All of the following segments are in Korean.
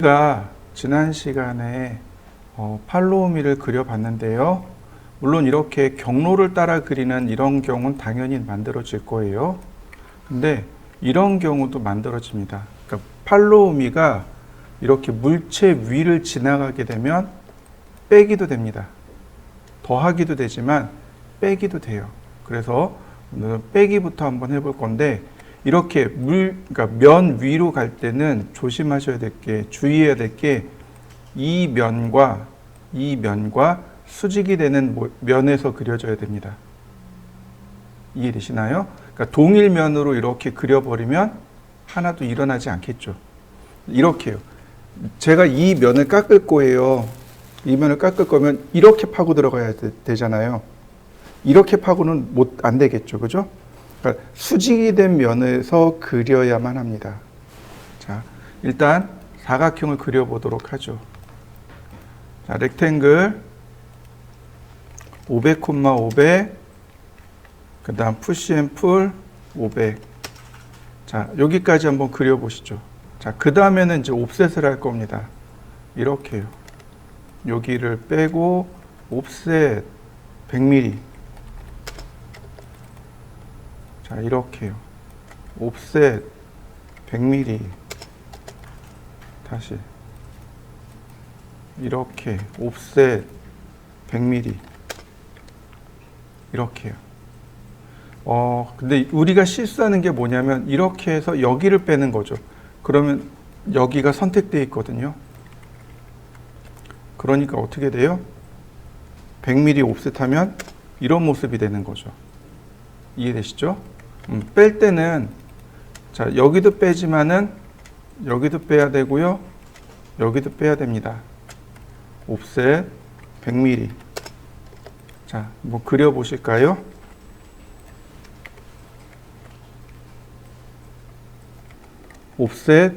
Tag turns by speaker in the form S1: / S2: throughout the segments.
S1: 제가 지난 시간에 팔로우미를 그려봤는데요. 물론 이렇게 경로를 따라 그리는 이런 경우는 당연히 만들어질 거예요. 근데 이런 경우도 만들어집니다. 그러니까 팔로우미가 이렇게 물체 위를 지나가게 되면 빼기도 됩니다. 더하기도 되지만 빼기도 돼요. 그래서 오늘은 빼기부터 한번 해볼 건데, 이렇게 그러니까 면 위로 갈 때는 조심하셔야 될 게, 주의해야 될 게, 이 면과 수직이 되는 면에서 그려져야 됩니다. 이해되시나요? 그러니까 동일 면으로 이렇게 그려버리면 하나도 일어나지 않겠죠. 이렇게요. 제가 이 면을 깎을 거예요. 이 면을 깎을 거면 이렇게 파고 들어가야 되잖아요. 이렇게 파고는 안 되겠죠. 그죠? 그러니까 수직이 된 면에서 그려야만 합니다. 자, 일단 사각형을 그려보도록 하죠. 자, 렉탱글 500, 500, 그 다음 푸시 앤 풀 500. 자, 여기까지 한번 그려보시죠. 자, 그 다음에는 이제 옵셋을 할 겁니다. 이렇게요. 여기를 빼고 옵셋 100mm. 자, 이렇게요. 옵셋 100mm. 다시 이렇게 옵셋 100mm. 이렇게요. 근데 우리가 실수하는 게 뭐냐면 이렇게 해서 여기를 빼는 거죠. 그러면 여기가 선택되어 있거든요. 그러니까 어떻게 돼요? 100mm 옵셋하면 이런 모습이 되는 거죠. 이해되시죠? 뺄 때는, 자, 여기도 빼지만은 여기도 빼야 되고요. 여기도 빼야 됩니다. 옵셋 100mm. 자, 뭐 그려 보실까요? 옵셋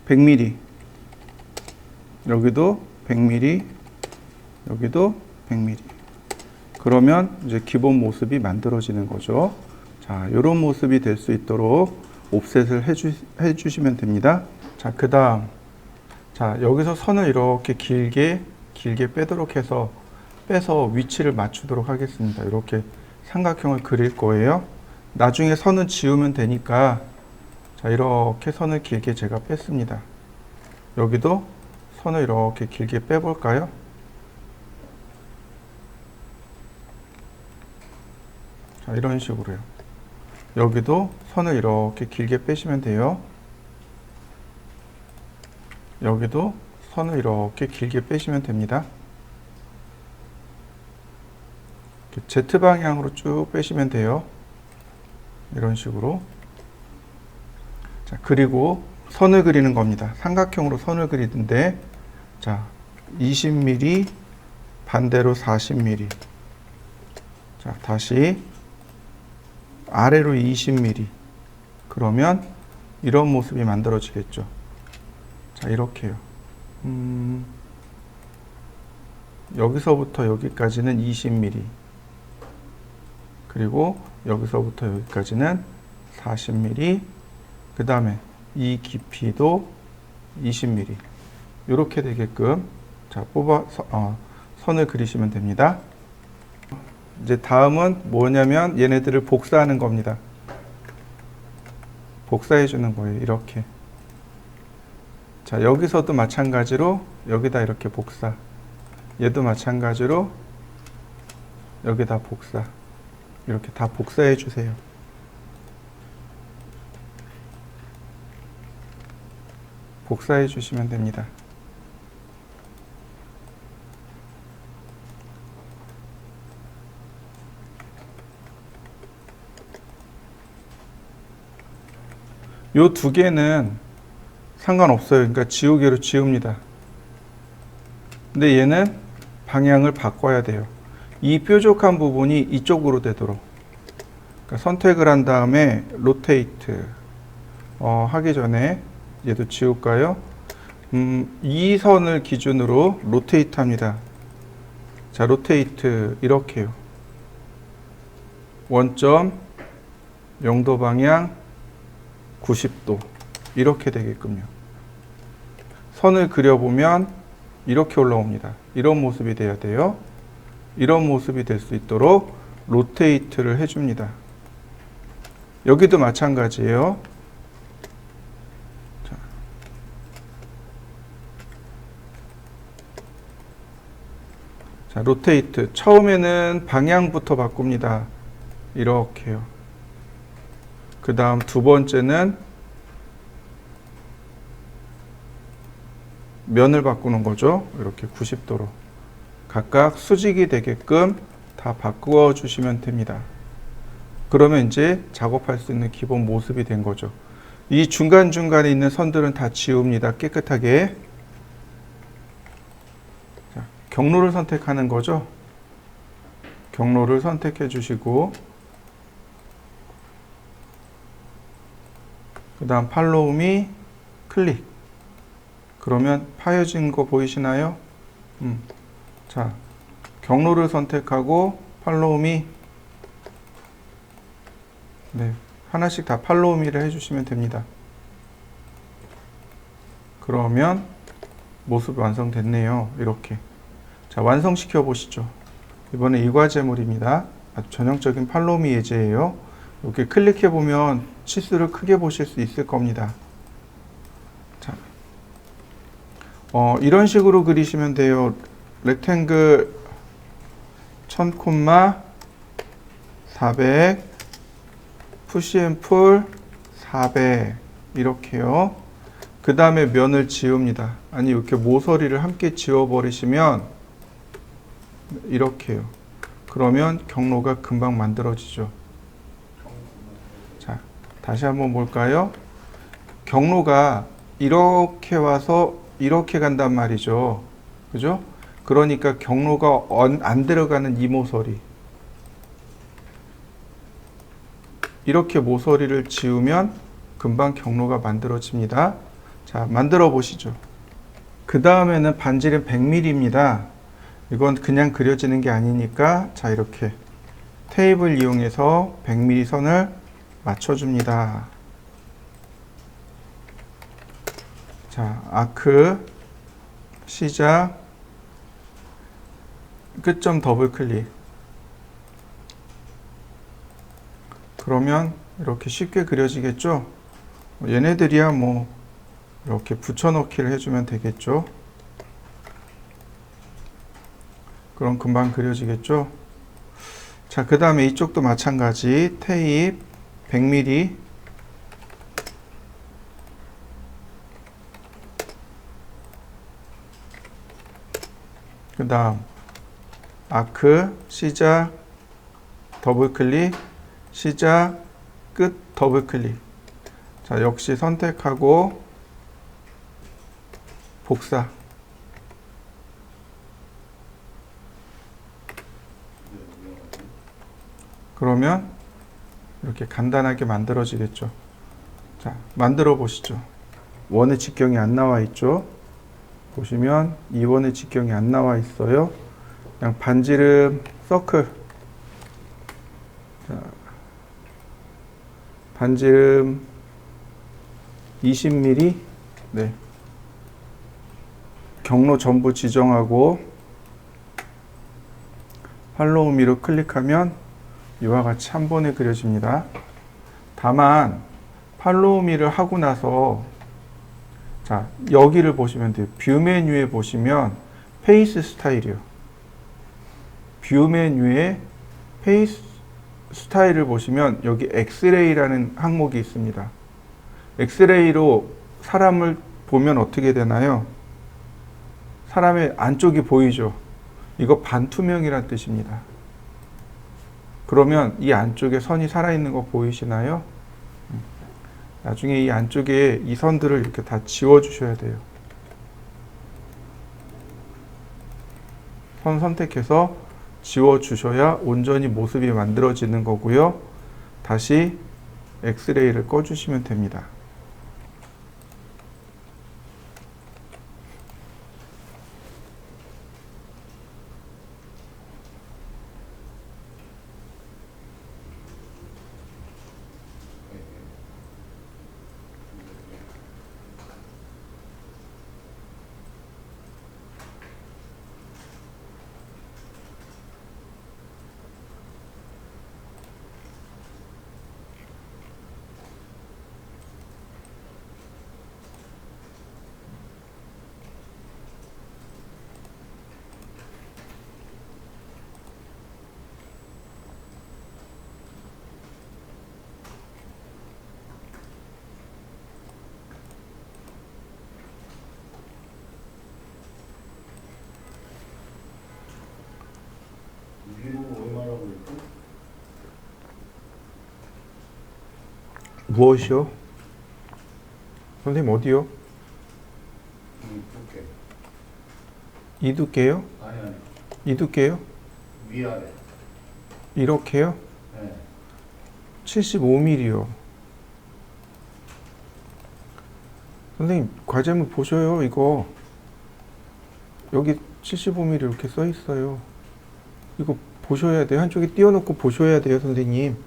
S1: 100mm. 여기도 100mm. 여기도 100mm. 그러면 이제 기본 모습이 만들어지는 거죠. 자, 이런 모습이 될 수 있도록 옵셋을 해주시면 됩니다. 자, 그 다음, 자, 여기서 선을 이렇게 길게 빼도록 해서 빼서 위치를 맞추도록 하겠습니다. 이렇게 삼각형을 그릴 거예요. 나중에 선은 지우면 되니까, 자, 이렇게 선을 길게 제가 뺐습니다. 여기도 선을 이렇게 길게 빼볼까요? 자, 이런 식으로요. 여기도 선을 이렇게 길게 빼시면 돼요. 여기도 선을 이렇게 길게 빼시면 됩니다. Z방향으로 쭉 빼시면 돼요. 이런 식으로. 자, 그리고 선을 그리는 겁니다. 삼각형으로 선을 그리는데, 자, 20mm, 반대로 40mm. 자, 다시 아래로 20mm. 그러면 이런 모습이 만들어지겠죠. 자, 이렇게요. 여기서부터 여기까지는 20mm. 그리고 여기서부터 여기까지는 40mm. 그 다음에 이 깊이도 20mm. 이렇게 되게끔, 자, 선을 그리시면 됩니다. 이제 다음은 뭐냐면 얘네들을 복사하는 겁니다. 복사해 주는 거예요. 이렇게. 자, 여기서도 마찬가지로 여기다 이렇게 복사. 얘도 마찬가지로 여기다 복사. 이렇게 다 복사해 주세요. 복사해 주시면 됩니다. 요 두 개는 상관없어요. 그러니까 지우개로 지웁니다. 근데 얘는 방향을 바꿔야 돼요. 이 뾰족한 부분이 이쪽으로 되도록. 그러니까 선택을 한 다음에 로테이트 하기 전에 얘도 지울까요? 이 선을 기준으로 로테이트 합니다. 자, 로테이트 이렇게요. 원점 0도 방향 90도 이렇게 되게끔요. 선을 그려보면 이렇게 올라옵니다. 이런 모습이 돼야 돼요. 이런 모습이 될 수 있도록 로테이트를 해줍니다. 여기도 마찬가지예요. 자, 로테이트. 처음에는 방향부터 바꿉니다. 이렇게요. 그 다음 두 번째는 면을 바꾸는 거죠. 이렇게 90도로. 각각 수직이 되게끔 다 바꾸어 주시면 됩니다. 그러면 이제 작업할 수 있는 기본 모습이 된 거죠. 이 중간중간에 있는 선들은 다 지웁니다. 깨끗하게. 자, 경로를 선택하는 거죠. 경로를 선택해 주시고 그 다음 팔로우 미 클릭. 그러면 파여진 거 보이시나요? 자, 경로를 선택하고 팔로우 미. 네, 하나씩 다 팔로우 미를 해주시면 됩니다. 그러면 모습이 완성됐네요. 이렇게. 자, 완성시켜 보시죠. 이번에 이과제물입니다. 아주 전형적인 팔로우 미 예제예요. 이렇게 클릭해 보면 치수를 크게 보실 수 있을 겁니다. 자, 이런 식으로 그리시면 돼요. 렉탱글 1000, 400, 푸시앤풀 400 이렇게요. 그 다음에 면을 지웁니다. 아니 이렇게 모서리를 함께 지워버리시면 이렇게요. 그러면 경로가 금방 만들어지죠. 자, 다시 한번 볼까요? 경로가 이렇게 와서 이렇게 간단 말이죠. 그죠? 그러니까 경로가 안 들어가는 이 모서리. 이렇게 모서리를 지우면 금방 경로가 만들어집니다. 자, 만들어 보시죠. 그 다음에는 반지름 100mm입니다. 이건 그냥 그려지는 게 아니니까 자, 이렇게 테이블 이용해서 100mm 선을 맞춰줍니다. 자, 아크 시작 끝점 더블 클릭. 그러면 이렇게 쉽게 그려지겠죠? 얘네들이야 뭐 이렇게 붙여넣기를 해주면 되겠죠? 그럼 금방 그려지겠죠? 자, 그 다음에 이쪽도 마찬가지 테이프 100mm 그 다음 아크 시작 더블 클릭 시작 끝 더블 클릭. 자, 역시 선택하고 복사. 그러면 이렇게 간단하게 만들어지겠죠. 자, 만들어 보시죠. 원의 직경이 안 나와 있죠. 보시면 2원의 직경이 안 나와 있어요. 그냥 반지름 서클. 자, 반지름 20mm. 네. 경로 전부 지정하고 팔로우 미로 클릭하면 이와 같이 한 번에 그려집니다. 다만 팔로우 미를 하고 나서 자, 여기를 보시면 돼요. 뷰 메뉴에 보시면 페이스 스타일이요. 뷰 메뉴에 페이스 스타일을 보시면 여기 엑스레이라는 항목이 있습니다. 엑스레이로 사람을 보면 어떻게 되나요? 사람의 안쪽이 보이죠? 이거 반투명이란 뜻입니다. 그러면 이 안쪽에 선이 살아있는 거 보이시나요? 나중에 이 안쪽에 이 선들을 이렇게 다 지워주셔야 돼요. 선 선택해서 지워주셔야 온전히 모습이 만들어지는 거고요. 다시 엑스레이를 꺼주시면 됩니다. 무엇이요? 선생님 어디요?
S2: 두께.
S1: 이 두께요?
S2: 아니.
S1: 이 두께요?
S2: 위아래.
S1: 이렇게요?
S2: 네.
S1: 75mm요. 선생님 과제물 보셔요. 이거 여기 75mm 이렇게 써 있어요. 이거 보셔야 돼요. 한쪽에 띄워놓고 보셔야 돼요, 선생님.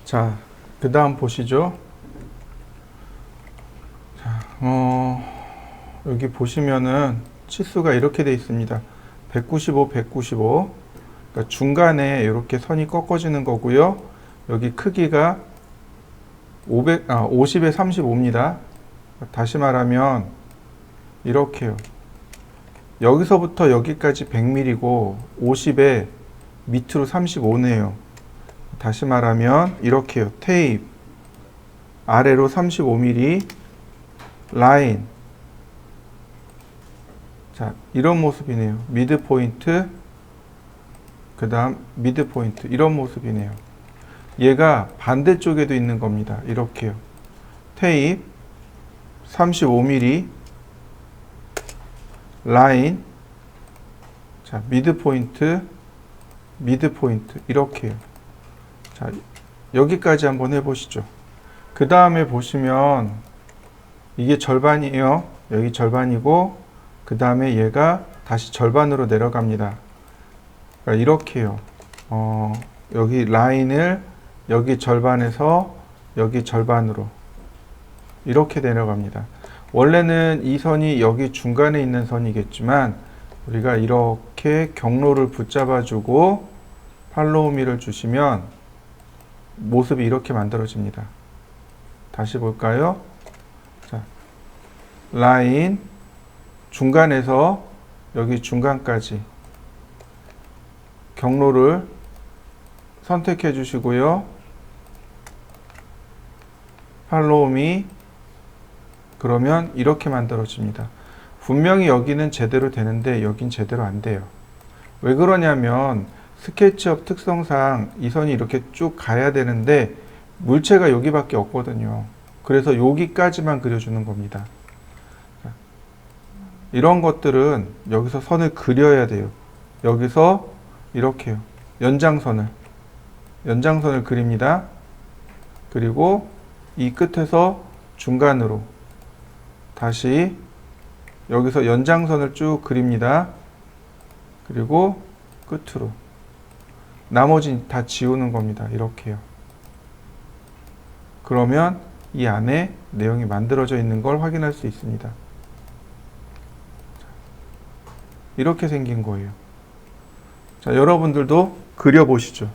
S1: 자, 그 다음 보시죠. 자, 여기 보시면은 치수가 이렇게 되어 있습니다. 195, 195. 그러니까 중간에 이렇게 선이 꺾어지는 거고요. 여기 크기가 50에 35입니다. 다시 말하면 이렇게요. 여기서부터 여기까지 100mm고 50에 밑으로 35네요. 다시 말하면 이렇게요. 테이프 아래로 35mm 라인. 자, 이런 모습이네요. 미드 포인트, 그 다음 미드 포인트, 이런 모습이네요. 얘가 반대쪽에도 있는 겁니다. 이렇게요. 테이프 35mm 라인. 자, 미드 포인트, 미드 포인트, 이렇게요. 자, 여기까지 한번 해보시죠. 그 다음에 보시면 이게 절반이에요. 여기 절반이고, 그 다음에 얘가 다시 절반으로 내려갑니다. 그러니까 이렇게요. 여기 라인을 여기 절반에서 여기 절반으로 이렇게 내려갑니다. 원래는 이 선이 여기 중간에 있는 선이겠지만 우리가 이렇게 경로를 붙잡아주고 팔로우미를 주시면 모습이 이렇게 만들어집니다. 다시 볼까요? 자, 라인 중간에서 여기 중간까지 경로를 선택해 주시고요. 팔로우미. 그러면 이렇게 만들어집니다. 분명히 여기는 제대로 되는데 여긴 제대로 안 돼요. 왜 그러냐면 스케치업 특성상 이 선이 이렇게 쭉 가야 되는데 물체가 여기밖에 없거든요. 그래서 여기까지만 그려주는 겁니다. 이런 것들은 여기서 선을 그려야 돼요. 여기서 이렇게요. 연장선을 그립니다. 그리고 이 끝에서 중간으로 다시 여기서 연장선을 쭉 그립니다. 그리고 끝으로. 나머지 다 지우는 겁니다. 이렇게요. 그러면 이 안에 내용이 만들어져 있는 걸 확인할 수 있습니다. 이렇게 생긴 거예요. 자, 여러분들도 그려보시죠.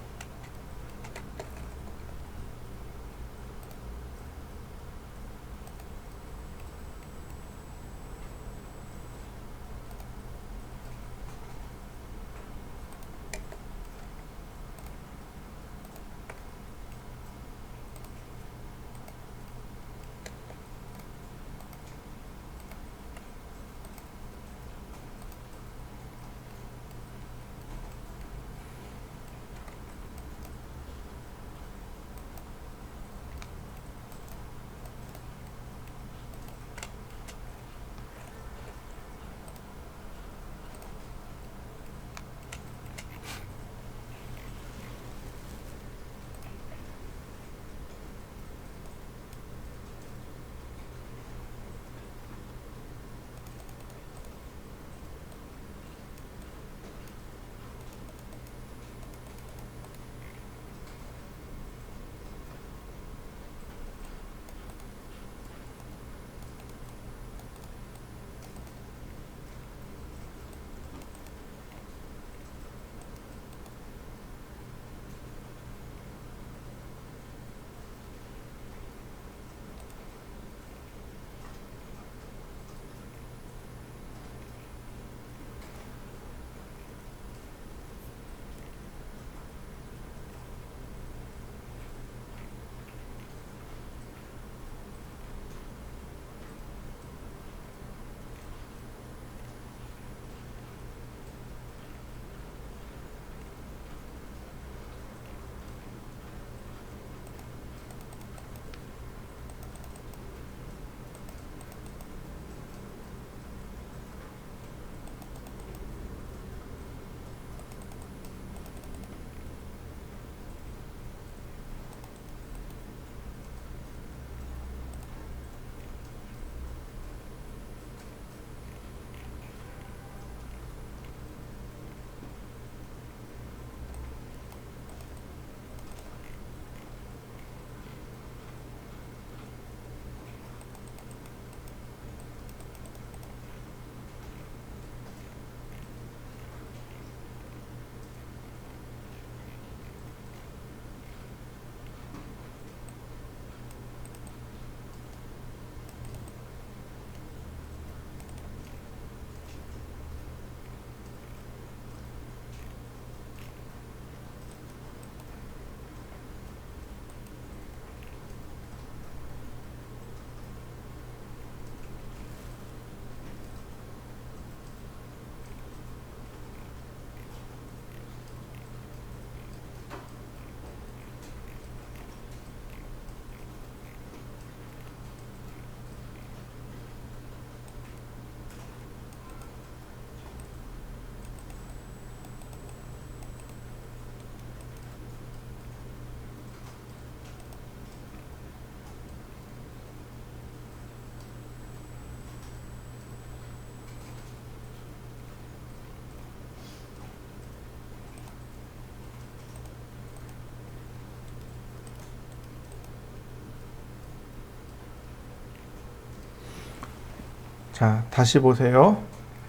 S1: 자, 다시 보세요.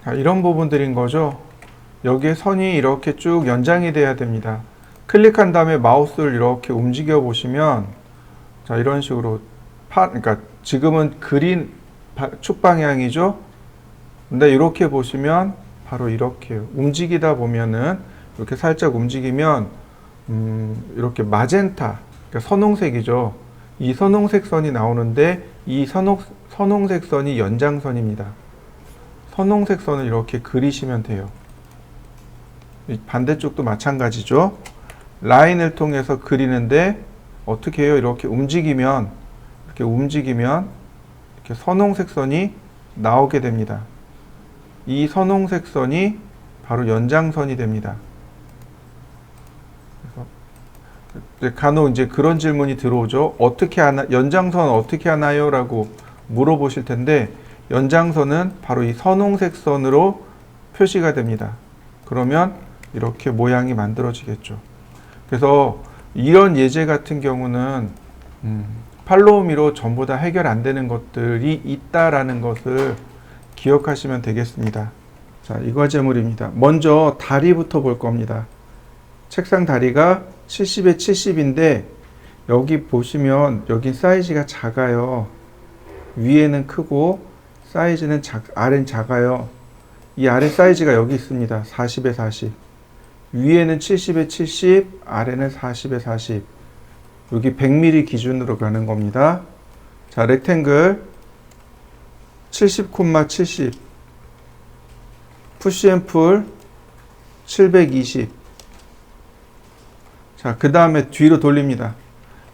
S1: 자, 이런 부분들인 거죠. 여기에 선이 이렇게 쭉 연장이 돼야 됩니다. 클릭한 다음에 마우스를 이렇게 움직여 보시면, 자, 이런 식으로 그러니까 지금은 그린 축 방향이죠. 근데 이렇게 보시면 바로 이렇게요. 움직이다 보면은 이렇게 살짝 움직이면 이렇게 마젠타, 그러니까 선홍색이죠. 이 선홍색 선이 나오는데 이 선홍색 선이 연장선입니다. 선홍색 선을 이렇게 그리시면 돼요. 반대쪽도 마찬가지죠. 라인을 통해서 그리는데 어떻게 해요? 이렇게 움직이면 이렇게 선홍색 선이 나오게 됩니다. 이 선홍색 선이 바로 연장선이 됩니다. 그래서 간혹 이제 그런 질문이 들어오죠. 어떻게 하나, 연장선 어떻게 하나요? 라고 물어보실 텐데, 연장선은 바로 이 선홍색 선으로 표시가 됩니다. 그러면 이렇게 모양이 만들어지겠죠. 그래서 이런 예제 같은 경우는 팔로우미로 전부 다 해결 안 되는 것들이 있다라는 것을 기억하시면 되겠습니다. 자, 이 과제물입니다. 먼저 다리부터 볼 겁니다. 책상 다리가 70에 70인데 여기 보시면 여기 사이즈가 작아요. 위에는 크고 사이즈는 아래는 작아요. 이 아래 사이즈가 여기 있습니다. 40에 40. 위에는 70에 70, 아래는 40에 40. 여기 100mm 기준으로 가는 겁니다. 자, 렉탱글 70,70. 푸시앤풀 720. 자, 그 다음에 뒤로 돌립니다.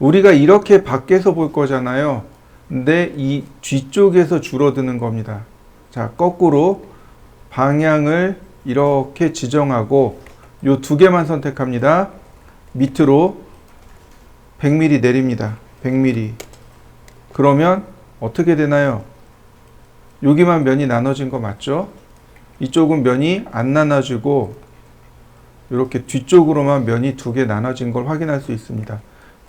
S1: 우리가 이렇게 밖에서 볼 거잖아요. 근데 이 뒤쪽에서 줄어드는 겁니다. 자, 거꾸로 방향을 이렇게 지정하고 요 두 개만 선택합니다. 밑으로 100mm 내립니다. 100mm. 그러면 어떻게 되나요? 여기만 면이 나눠진 거 맞죠? 이쪽은 면이 안 나눠지고 이렇게 뒤쪽으로만 면이 두 개 나눠진 걸 확인할 수 있습니다.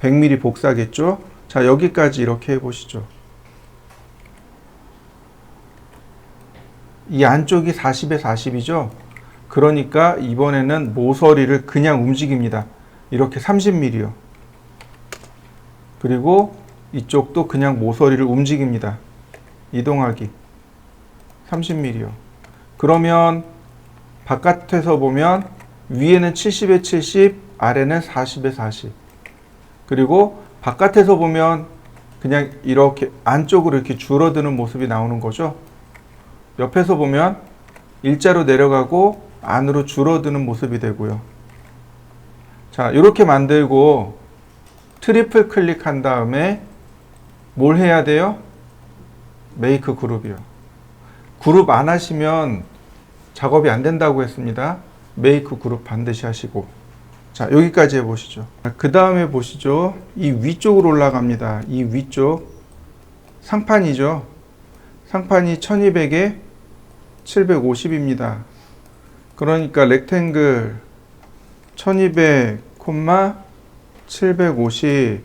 S1: 100mm 복사겠죠? 자, 여기까지 이렇게 해보시죠. 이 안쪽이 40에 40이죠? 그러니까 이번에는 모서리를 그냥 움직입니다. 이렇게 30mm요. 그리고 이쪽도 그냥 모서리를 움직입니다. 이동하기. 30mm요. 그러면 바깥에서 보면 위에는 70에 70, 아래는 40에 40. 그리고 바깥에서 보면 그냥 이렇게 안쪽으로 이렇게 줄어드는 모습이 나오는 거죠. 옆에서 보면 일자로 내려가고 안으로 줄어드는 모습이 되고요. 자, 이렇게 만들고 트리플 클릭한 다음에 뭘 해야 돼요? 메이크 그룹이요. 그룹 안 하시면 작업이 안 된다고 했습니다. 메이크 그룹 반드시 하시고. 자, 여기까지 해보시죠. 그 다음에 보시죠. 이 위쪽으로 올라갑니다. 이 위쪽 상판이죠. 상판이 1200에 750입니다. 그러니까 렉탱글 1200, 750.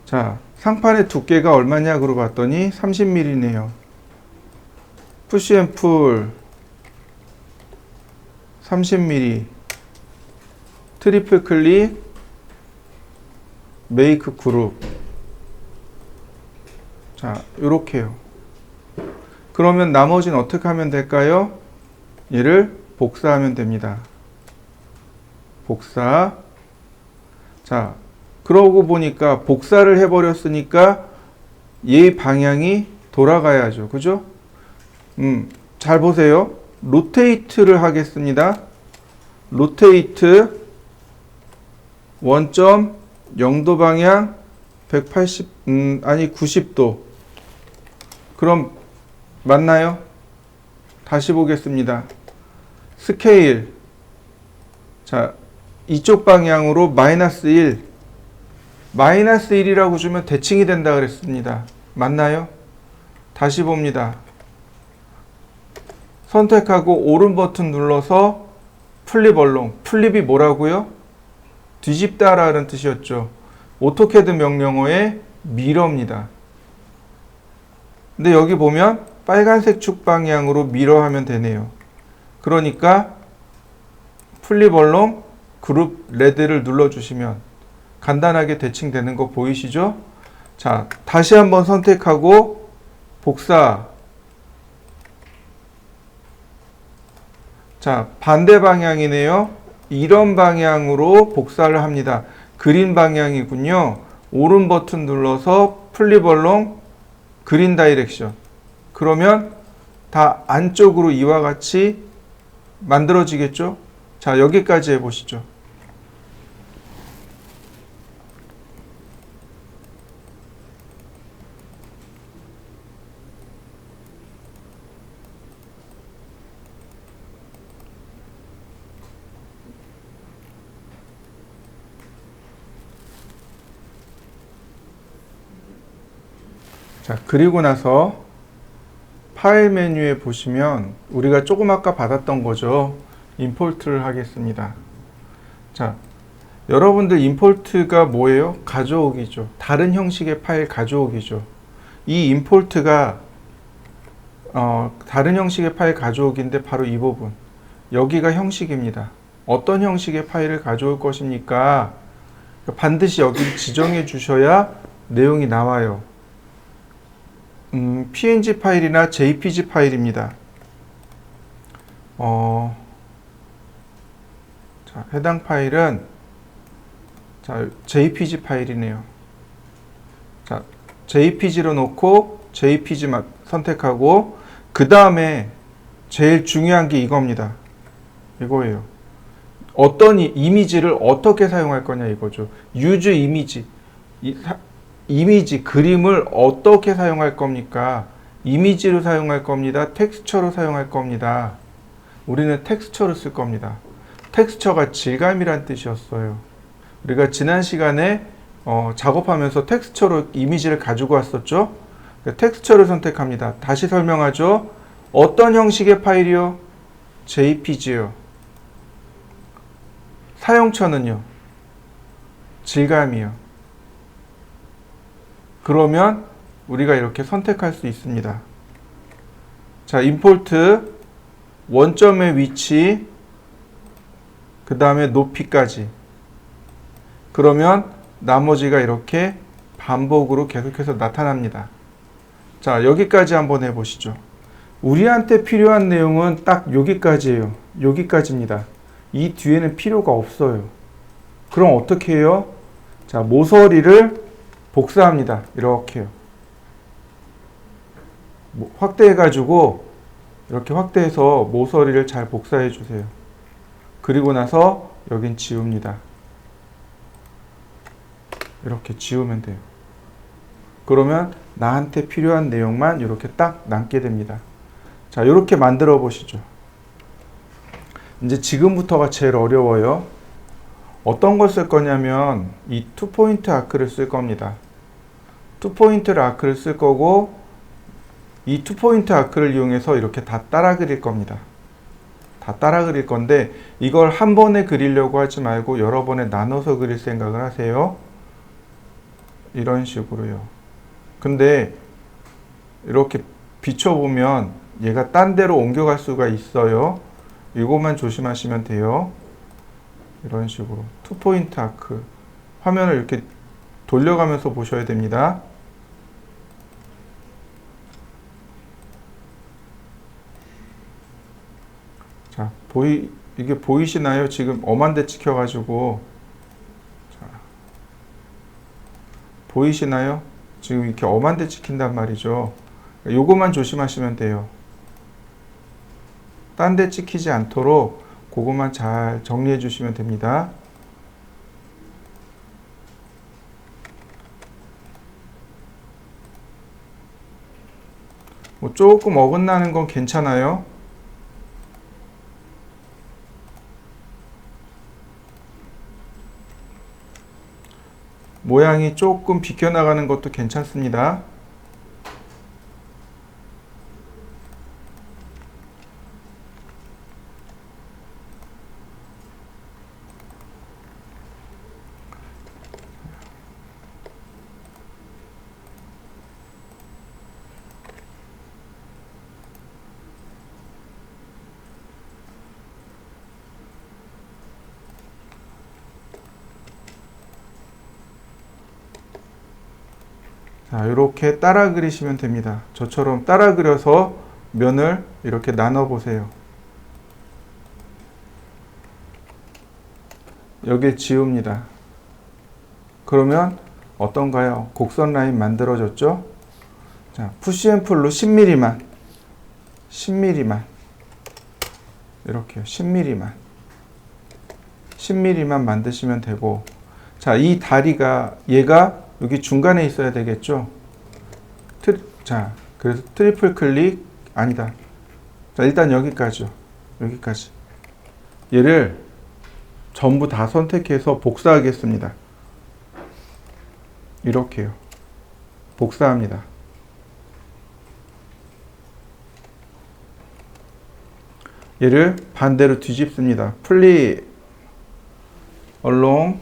S1: 자, 상판의 두께가 얼마냐고 봤더니 30mm네요. 푸시앤풀 30mm. 트리플 클릭, 메이크 그룹. 자, 요렇게요. 그러면 나머지는 어떻게 하면 될까요? 얘를 복사하면 됩니다. 복사. 자, 그러고 보니까 복사를 해버렸으니까 얘 방향이 돌아가야죠. 그죠? 잘 보세요. 로테이트를 하겠습니다. 로테이트 원점 0도 방향 180, 90도. 그럼 맞나요? 다시 보겠습니다. 스케일. 자, 이쪽 방향으로 마이너스 1. 마이너스 1이라고 주면 대칭이 된다 그랬습니다. 맞나요? 다시 봅니다. 선택하고 오른 버튼 눌러서 플립 얼롱. 플립이 뭐라고요? 뒤집다라는 뜻이었죠. 오토캐드 명령어의 미러입니다. 근데 여기 보면 빨간색 축 방향으로 미러 하면 되네요. 그러니까 플립 얼롱 그룹 레드를 눌러주시면 간단하게 대칭되는 거 보이시죠? 자, 다시 한번 선택하고 복사. 자, 반대 방향이네요. 이런 방향으로 복사를 합니다. 그린 방향이군요. 오른 버튼 눌러서 플립 얼롱 그린 다이렉션. 그러면 다 안쪽으로 이와 같이 만들어지겠죠? 자, 여기까지 해보시죠. 자, 그리고 나서 파일 메뉴에 보시면 우리가 조금 아까 받았던 거죠. 임포트를 하겠습니다. 자, 여러분들 임포트가 뭐예요? 가져오기죠. 다른 형식의 파일 가져오기죠. 이 임포트가 다른 형식의 파일 가져오기인데 바로 이 부분. 여기가 형식입니다. 어떤 형식의 파일을 가져올 것입니까? 반드시 여기를 지정해 주셔야 내용이 나와요. PNG 파일이나 JPG 파일입니다. 자, 해당 파일은 자, JPG 파일이네요. 자, JPG로 놓고 JPG만 선택하고 그 다음에 제일 중요한 게 이겁니다. 이거예요. 어떤 이미지를 어떻게 사용할 거냐 이거죠. use 이미지. 이미지, 그림을 어떻게 사용할 겁니까? 이미지로 사용할 겁니다. 텍스처로 사용할 겁니다. 우리는 텍스처를 쓸 겁니다. 텍스처가 질감이란 뜻이었어요. 우리가 지난 시간에 작업하면서 텍스처로 이미지를 가지고 왔었죠. 텍스처를 선택합니다. 다시 설명하죠. 어떤 형식의 파일이요? JPG요. 사용처는요? 질감이요. 그러면 우리가 이렇게 선택할 수 있습니다. 자, 임포트 원점의 위치, 그 다음에 높이까지. 그러면 나머지가 이렇게 반복으로 계속해서 나타납니다. 자, 여기까지 한번 해보시죠. 우리한테 필요한 내용은 딱 여기까지예요. 여기까지입니다. 이 뒤에는 필요가 없어요. 그럼 어떻게 해요? 자, 모서리를 복사합니다. 이렇게요. 확대해가지고 이렇게 확대해서 모서리를 잘 복사해 주세요. 그리고 나서 여긴 지웁니다. 이렇게 지우면 돼요. 그러면 나한테 필요한 내용만 이렇게 딱 남게 됩니다. 자, 이렇게 만들어 보시죠. 이제 지금부터가 제일 어려워요. 어떤 걸 쓸 거냐면 이 투포인트 아크를 쓸 겁니다. 투포인트 아크를 쓸 거고 이 투포인트 아크를 이용해서 이렇게 다 따라 그릴 겁니다. 다 따라 그릴 건데 이걸 한 번에 그리려고 하지 말고 여러 번에 나눠서 그릴 생각을 하세요. 이런 식으로요. 근데 이렇게 비춰보면 얘가 딴 데로 옮겨갈 수가 있어요. 이것만 조심하시면 돼요. 이런 식으로 투포인트 아크 화면을 이렇게 돌려가면서 보셔야 됩니다. 자, 이게 보이시나요? 지금 엄한데 찍혀가지고. 자, 보이시나요? 지금 이렇게 엄한데 찍힌단 말이죠. 요것만 조심하시면 돼요. 딴 데 찍히지 않도록 그것만 잘 정리해 주시면 됩니다. 뭐 조금 어긋나는 건 괜찮아요. 모양이 조금 비껴나가는 것도 괜찮습니다. 자, 이렇게 따라 그리시면 됩니다. 저처럼 따라 그려서 면을 이렇게 나눠 보세요. 여길 지웁니다. 그러면 어떤가요? 곡선 라인 만들어졌죠? 자, 푸시 앤 풀로 10mm만 10mm만 이렇게요. 10mm만 만드시면 되고, 자, 이 다리가 얘가 여기 중간에 있어야 되겠죠? 자, 그래서 트리플 클릭 아니다. 자, 일단 여기까지요. 여기까지. 얘를 전부 다 선택해서 복사하겠습니다. 이렇게요. 복사합니다. 얘를 반대로 뒤집습니다. Flip along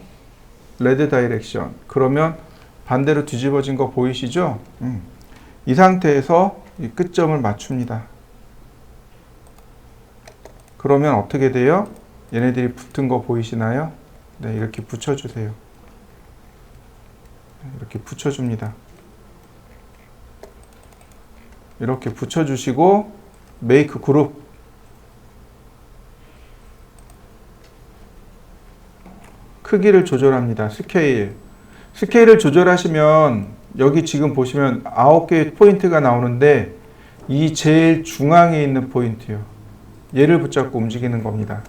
S1: red direction. 그러면 반대로 뒤집어진 거 보이시죠? 이 상태에서 이 끝점을 맞춥니다. 그러면 어떻게 돼요? 얘네들이 붙은 거 보이시나요? 네, 이렇게 붙여주세요. 이렇게 붙여줍니다. 이렇게 붙여주시고 make group. 크기를 조절합니다. 스케일을 조절하시면 여기 지금 보시면 9개의 포인트가 나오는데 이 제일 중앙에 있는 포인트요. 얘를 붙잡고 움직이는 겁니다.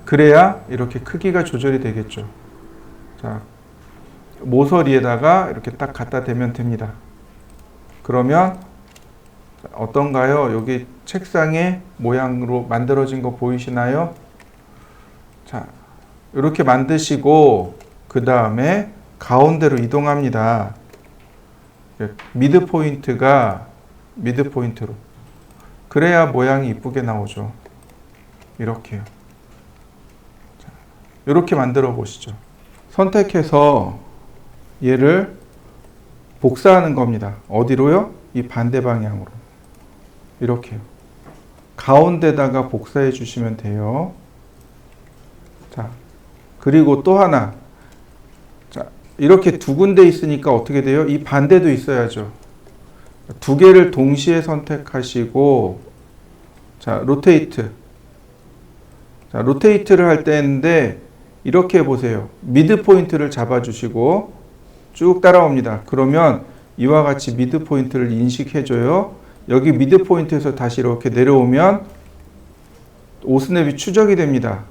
S1: 그래야 이렇게 크기가 조절이 되겠죠. 자, 모서리에다가 이렇게 딱 갖다 대면 됩니다. 그러면 어떤가요? 여기 책상의 모양으로 만들어진 거 보이시나요? 자, 이렇게 만드시고 그 다음에 가운데로 이동합니다. 미드 포인트가 미드 포인트로. 그래야 모양이 이쁘게 나오죠. 이렇게요. 자, 이렇게 만들어 보시죠. 선택해서 얘를 복사하는 겁니다. 어디로요? 이 반대 방향으로. 이렇게요. 가운데다가 복사해 주시면 돼요. 자, 그리고 또 하나. 자, 이렇게 두 군데 있으니까 어떻게 돼요? 이 반대도 있어야죠. 두 개를 동시에 선택하시고, 자, 로테이트. 자, 로테이트를 할 때인데, 이렇게 해보세요. 미드 포인트를 잡아주시고, 쭉 따라옵니다. 그러면 이와 같이 미드 포인트를 인식해줘요. 여기 미드 포인트에서 다시 이렇게 내려오면, 오스냅이 추적이 됩니다.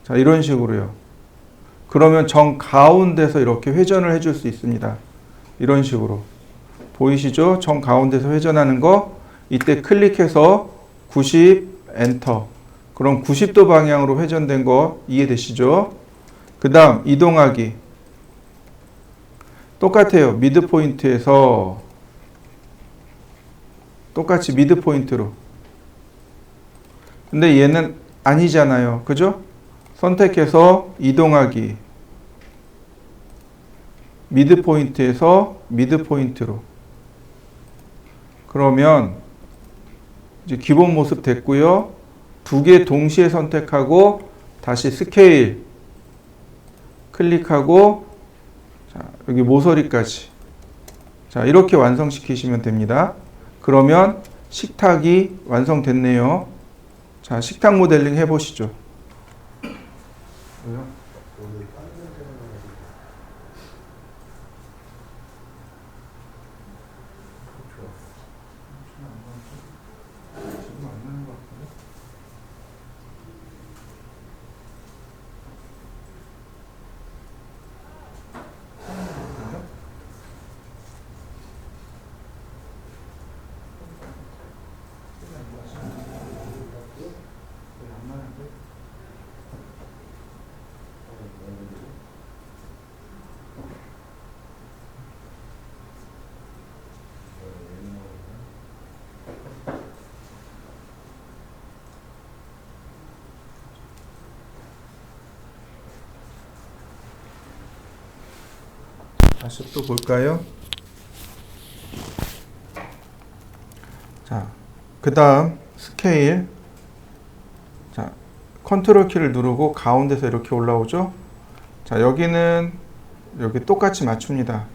S1: 자, 이런 식으로요. 그러면 정 가운데서 이렇게 회전을 해줄 수 있습니다. 이런 식으로. 보이시죠? 정 가운데서 회전하는 거. 이때 클릭해서 90, 엔터. 그럼 90도 방향으로 회전된 거 이해되시죠? 그 다음 이동하기. 똑같아요. 미드 포인트에서 똑같이 미드 포인트로. 근데 얘는 아니잖아요. 그죠? 선택해서 이동하기. 미드 포인트에서 미드 포인트로. 그러면 이제 기본 모습 됐고요. 두 개 동시에 선택하고 다시 스케일 클릭하고 자, 여기 모서리까지. 자, 이렇게 완성시키시면 됩니다. 그러면 식탁이 완성됐네요. 자, 식탁 모델링 해보시죠. 다시 또 볼까요? 자, 그 다음 스케일. 자, 컨트롤 키를 누르고 가운데서 이렇게 올라오죠? 자, 여기는 여기 똑같이 맞춥니다.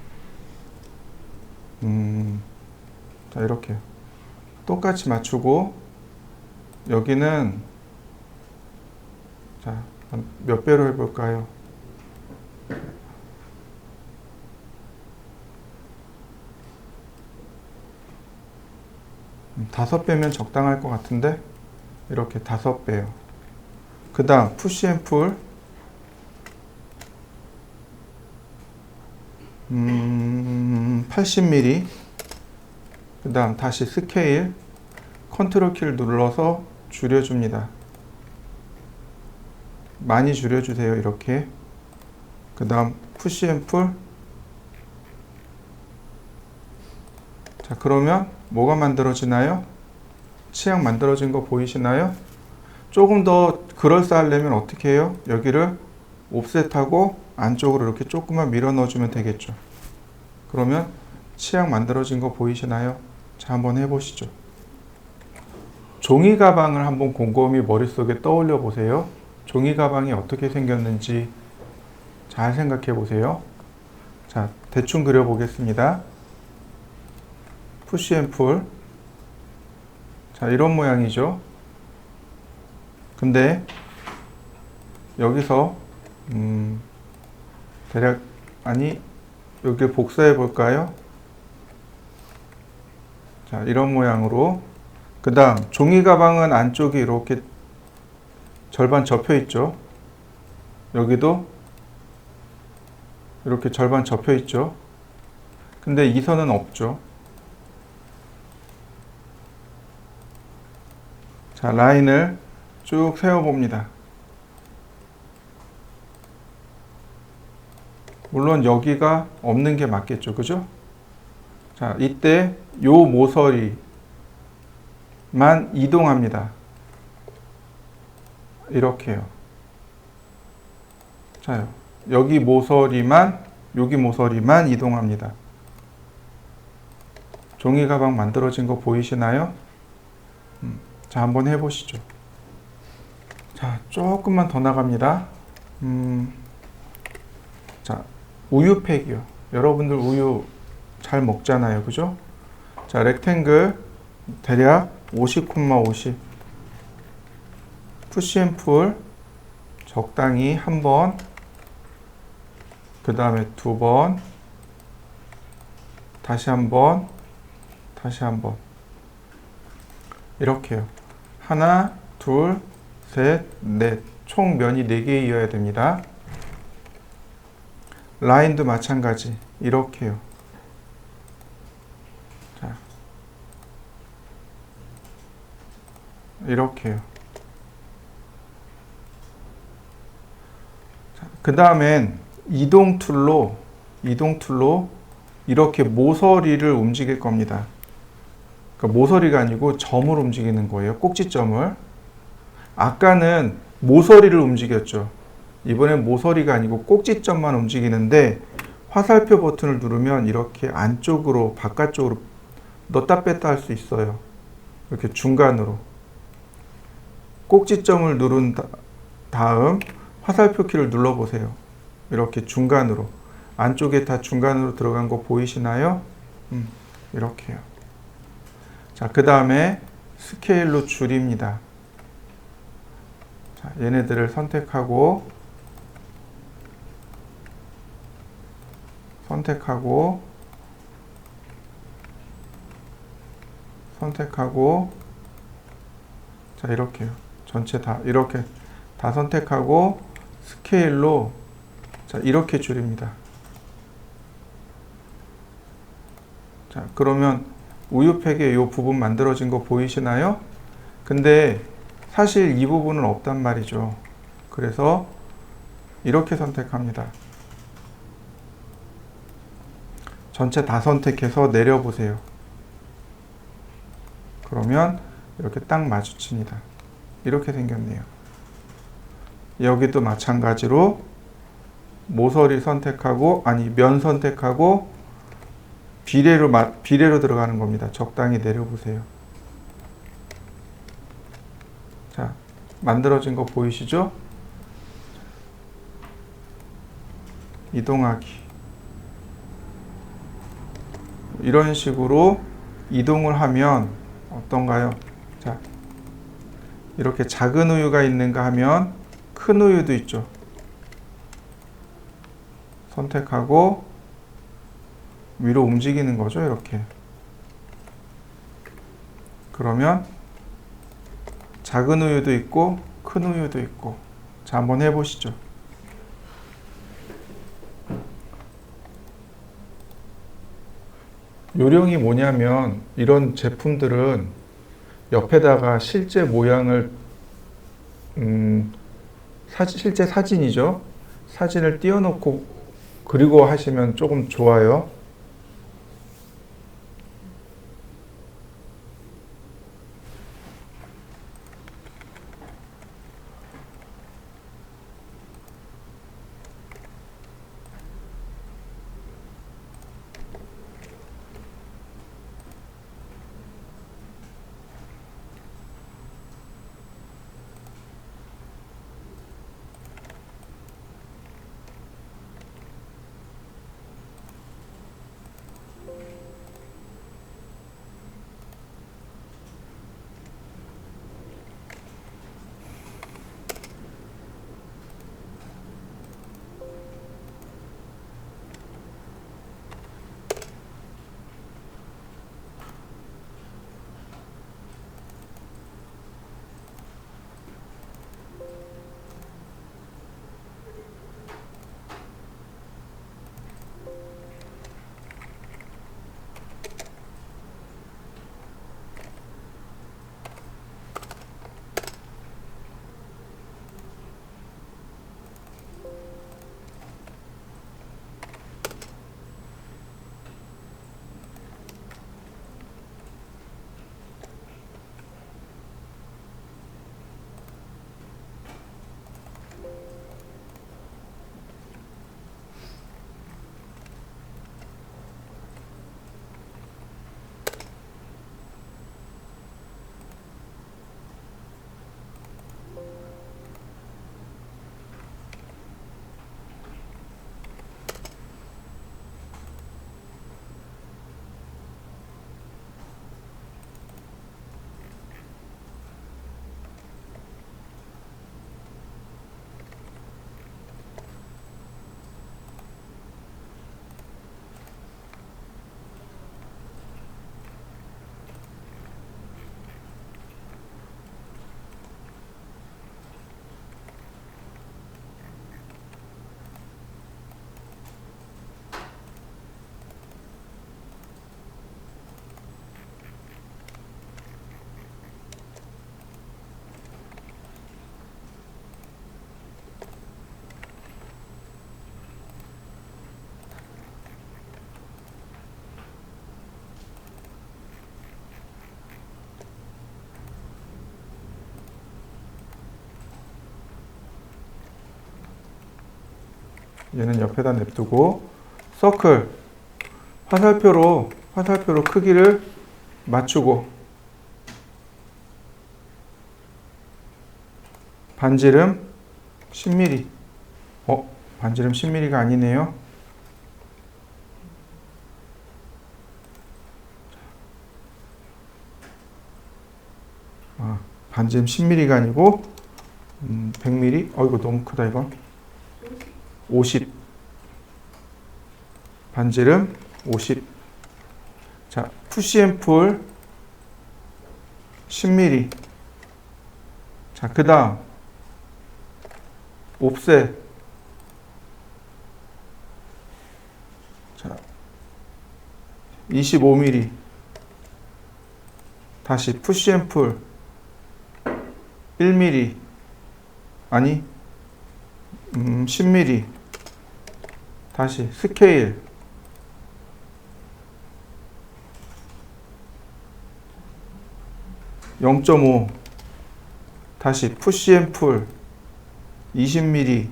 S1: 자, 이렇게 똑같이 맞추고 여기는 자, 몇 배로 해볼까요? 5배면 적당할 것 같은데 이렇게 5배요. 그 다음 푸시 앤 풀 80mm. 그 다음 다시 스케일 컨트롤 키를 눌러서 줄여줍니다. 많이 줄여주세요. 이렇게. 그 다음 푸시 앤 풀. 자, 그러면 뭐가 만들어지나요? 치약 만들어진 거 보이시나요? 조금 더 그럴싸하려면 어떻게 해요? 여기를 옵셋하고 안쪽으로 이렇게 조금만 밀어 넣어주면 되겠죠. 그러면 치약 만들어진 거 보이시나요? 자, 한번 해보시죠. 종이 가방을 한번 곰곰이 머릿속에 떠올려 보세요. 종이 가방이 어떻게 생겼는지 잘 생각해 보세요. 자, 대충 그려 보겠습니다. 푸시 앤 풀. 자, 이런 모양이죠. 근데 여기서 대략 여기를 복사해 볼까요? 자, 이런 모양으로. 그 다음 종이 가방은 안쪽이 이렇게 절반 접혀 있죠. 여기도 이렇게 절반 접혀 있죠. 근데 이 선은 없죠. 자, 라인을 쭉 세워 봅니다. 물론 여기가 없는 게 맞겠죠. 그죠? 자, 이때 요 모서리만 이동합니다. 이렇게요. 자, 여기 모서리만 이동합니다. 종이 가방 만들어진 거 보이시나요? 자, 한번 해보시죠. 자, 조금만 더 나갑니다. 자, 우유팩이요. 여러분들 우유 잘 먹잖아요. 그죠? 자, 렉탱글 대략 50,50 푸시 앤 풀 적당히 한 번, 그 다음에 두 번, 다시 한 번, 다시 한 번. 이렇게요. 하나, 둘, 셋, 넷. 총 면이 4개이어야 됩니다. 라인도 마찬가지. 이렇게요. 자, 이렇게요. 그 다음엔 이동 툴로 이렇게 모서리를 움직일 겁니다. 그러니까 모서리가 아니고 점을 움직이는 거예요. 꼭지점을. 아까는 모서리를 움직였죠. 이번엔 모서리가 아니고 꼭지점만 움직이는데 화살표 버튼을 누르면 이렇게 안쪽으로 바깥쪽으로 넣다 뺐다 할 수 있어요. 이렇게 중간으로. 꼭지점을 누른 다음 화살표 키를 눌러보세요. 이렇게 중간으로. 안쪽에 다 중간으로 들어간 거 보이시나요? 이렇게요. 자, 그 다음에 스케일로 줄입니다. 자, 얘네들을 선택하고 자, 이렇게요. 전체 다 이렇게 다 선택하고 스케일로 자, 이렇게 줄입니다. 자, 그러면 우유팩에 이 부분 만들어진 거 보이시나요? 근데 사실 이 부분은 없단 말이죠. 그래서 이렇게 선택합니다. 전체 다 선택해서 내려보세요. 그러면 이렇게 딱 마주칩니다. 이렇게 생겼네요. 여기도 마찬가지로 모서리 선택하고 면 선택하고 비례로 들어가는 겁니다. 적당히 내려보세요. 자, 만들어진 거 보이시죠? 이동하기. 이런 식으로 이동을 하면 어떤가요? 자, 이렇게 작은 우유가 있는가 하면 큰 우유도 있죠. 선택하고 위로 움직이는 거죠. 이렇게. 그러면 작은 우유도 있고 큰 우유도 있고. 자, 한번 해보시죠. 요령이 뭐냐면 이런 제품들은 옆에다가 실제 모양을 실제 사진이죠. 사진을 띄워놓고 그리고 하시면 조금 좋아요. 얘는 옆에다 냅두고 서클 화살표로 크기를 맞추고 반지름 10mm. 반지름 10mm가 아니네요. 반지름 10mm가 아니고 100mm. 이거 너무 크다 이거. 50. 반지름 50. 자, 푸시앤풀 10mm. 자, 그 다음 옵셋. 자, 25mm. 다시 푸시앤풀 1mm. 아니 10mm. 다시 스케일 0.5. 다시 푸시앤풀 20mm.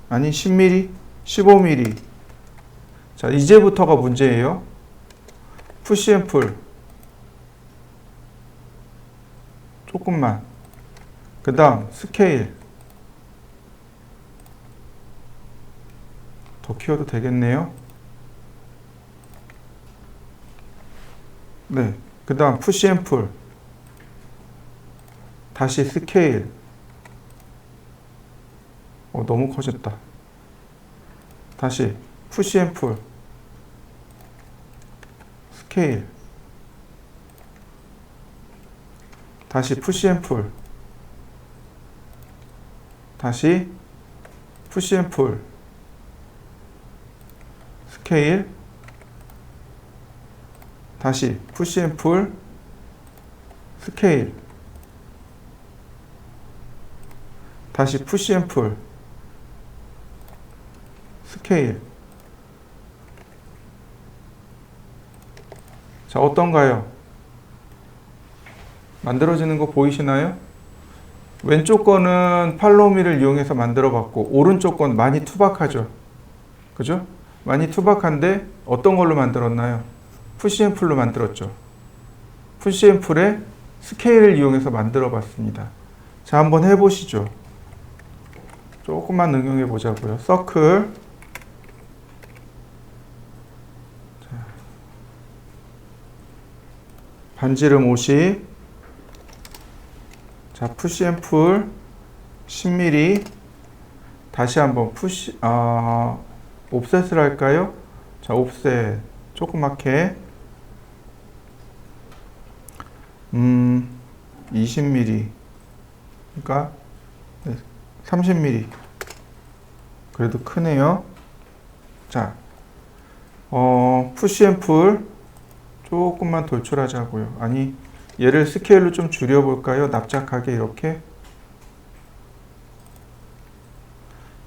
S1: 아니 10mm. 15mm. 자, 이제부터가 문제예요. 푸시앤풀 조금만. 그 다음 스케일 더 키워도 되겠네요. 네, 그 다음 푸시앤풀 다시 스케일. 너무 커졌다. 다시 푸시앤풀 스케일. 다시 푸시앤풀. 다시 푸시앤풀 스케일. 다시 푸시앤풀 스케일. 다시 푸시앤풀 스케일. 자, 어떤가요? 만들어지는 거 보이시나요? 왼쪽 거는 팔로우미를 이용해서 만들어 봤고 오른쪽 건 많이 투박하죠. 그죠? 많이 투박한데 어떤 걸로 만들었나요? 푸시앤풀로 만들었죠. 푸시앤풀에 스케일을 이용해서 만들어 봤습니다. 자, 한번 해보시죠. 조금만 응용해 보자고요. 서클. 자, 반지름 50. 자, 푸시앤풀 10mm. 다시 한번 옵셋을 할까요? 자, 옵셋 조그맣게 20mm. 그러니까 30mm. 그래도 크네요. 자, 푸시앤풀 조금만 돌출하자고요. 아니, 얘를 스케일로 좀 줄여볼까요? 납작하게 이렇게.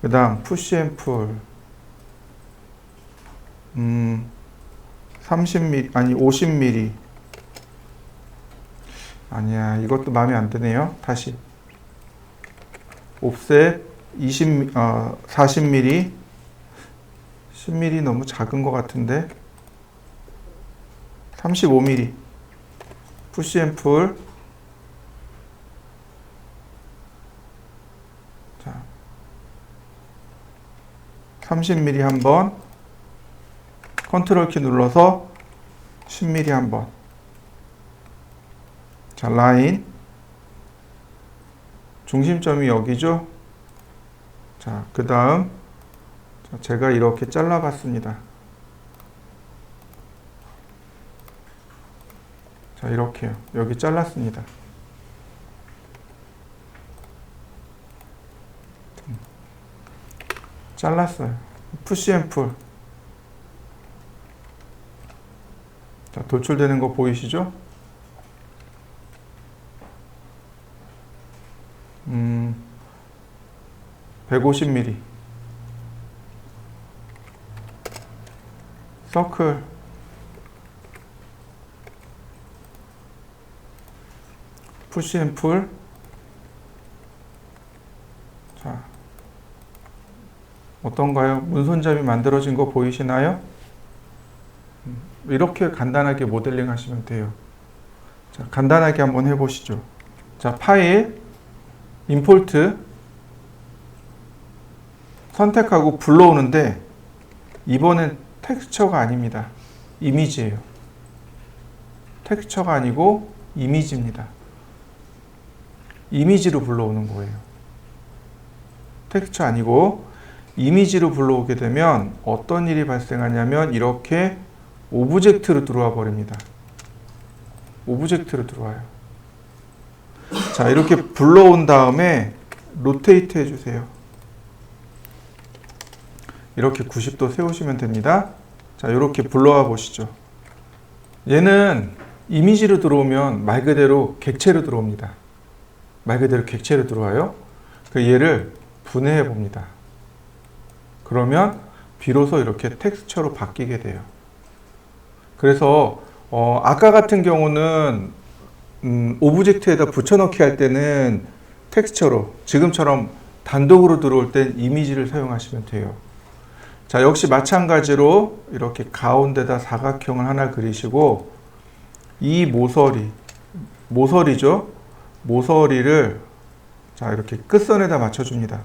S1: 그 다음 푸시앤풀 30mm 아니 50mm. 아니야, 이것도 마음에 안 드네요. 다시 옵셋 40mm. 10mm 너무 작은 것 같은데. 35mm. 푸시앤풀. 자, 30mm 한번. 컨트롤 키 눌러서 10mm 한번. 자, 라인. 중심점이 여기죠. 자, 그 다음 제가 이렇게 잘라봤습니다. 자, 이렇게요. 여기 잘랐습니다. 잘랐어요. 푸시앤풀. 자, 도출되는 거 보이시죠? 150mm. 서클. 푸시앤풀. 자, 어떤가요? 문손잡이 만들어진 거 보이시나요? 이렇게 간단하게 모델링 하시면 돼요. 자, 간단하게 한번 해보시죠. 자, 파일, 임포트 선택하고 불러오는데 이번엔 텍스처가 아닙니다. 이미지예요. 텍스처가 아니고 이미지입니다. 이미지로 불러오는 거예요. 텍스처 아니고 이미지로 불러오게 되면 어떤 일이 발생하냐면 이렇게 오브젝트로 들어와 버립니다. 오브젝트로 들어와요. 자, 이렇게 불러온 다음에 로테이트 해주세요. 이렇게 90도 세우시면 됩니다. 자, 이렇게 불러와 보시죠. 얘는 이미지로 들어오면 말 그대로 객체로 들어옵니다. 말 그대로 객체로 들어와요. 그 얘를 분해해 봅니다. 그러면 비로소 이렇게 텍스처로 바뀌게 돼요. 그래서 아까 같은 경우는 오브젝트에다 붙여넣기 할 때는 텍스처로, 지금처럼 단독으로 들어올 땐 이미지를 사용하시면 돼요. 자, 역시 마찬가지로 이렇게 가운데다 사각형을 하나 그리시고 이 모서리죠. 모서리를 자, 이렇게 끝선에다 맞춰줍니다.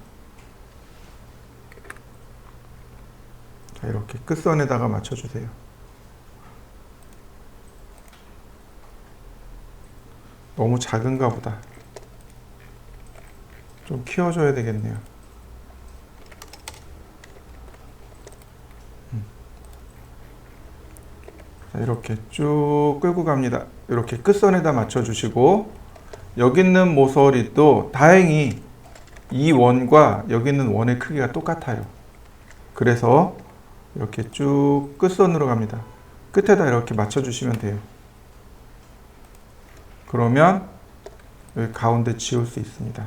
S1: 자, 이렇게 끝선에다가 맞춰주세요. 너무 작은가 보다. 좀 키워줘야 되겠네요. 자, 이렇게 쭉 끌고 갑니다. 이렇게 끝선에다 맞춰주시고 여기 있는 모서리도 다행히 이 원과 여기 있는 원의 크기가 똑같아요. 그래서 이렇게 쭉 끝선으로 갑니다. 끝에다 이렇게 맞춰주시면 돼요. 그러면 여기 가운데 지울 수 있습니다.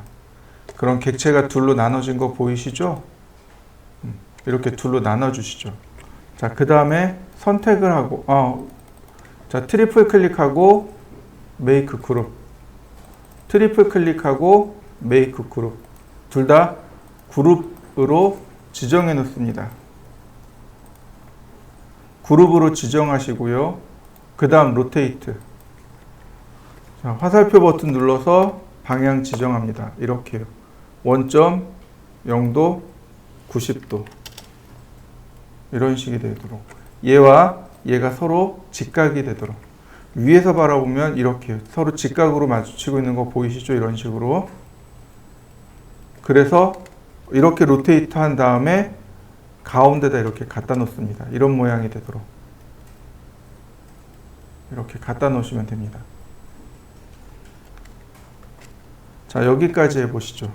S1: 그럼 객체가 둘로 나눠진 거 보이시죠? 이렇게 둘로 나눠주시죠. 자, 그 다음에 선택을 하고 자, 트리플 클릭하고 메이크 그룹, 트리플 클릭하고 메이크 그룹, 둘 다 그룹으로 지정해 놓습니다. 그룹으로 지정하시고요. 그 다음 로테이트. 자, 화살표 버튼 눌러서 방향 지정합니다. 이렇게요. 원점 0도 90도 이런 식이 되도록, 얘와 얘가 서로 직각이 되도록, 위에서 바라보면 이렇게 서로 직각으로 마주치고 있는 거 보이시죠? 이런 식으로. 그래서 이렇게 로테이트 한 다음에 가운데다 이렇게 갖다 놓습니다. 이런 모양이 되도록 이렇게 갖다 놓으시면 됩니다. 자, 여기까지 해보시죠.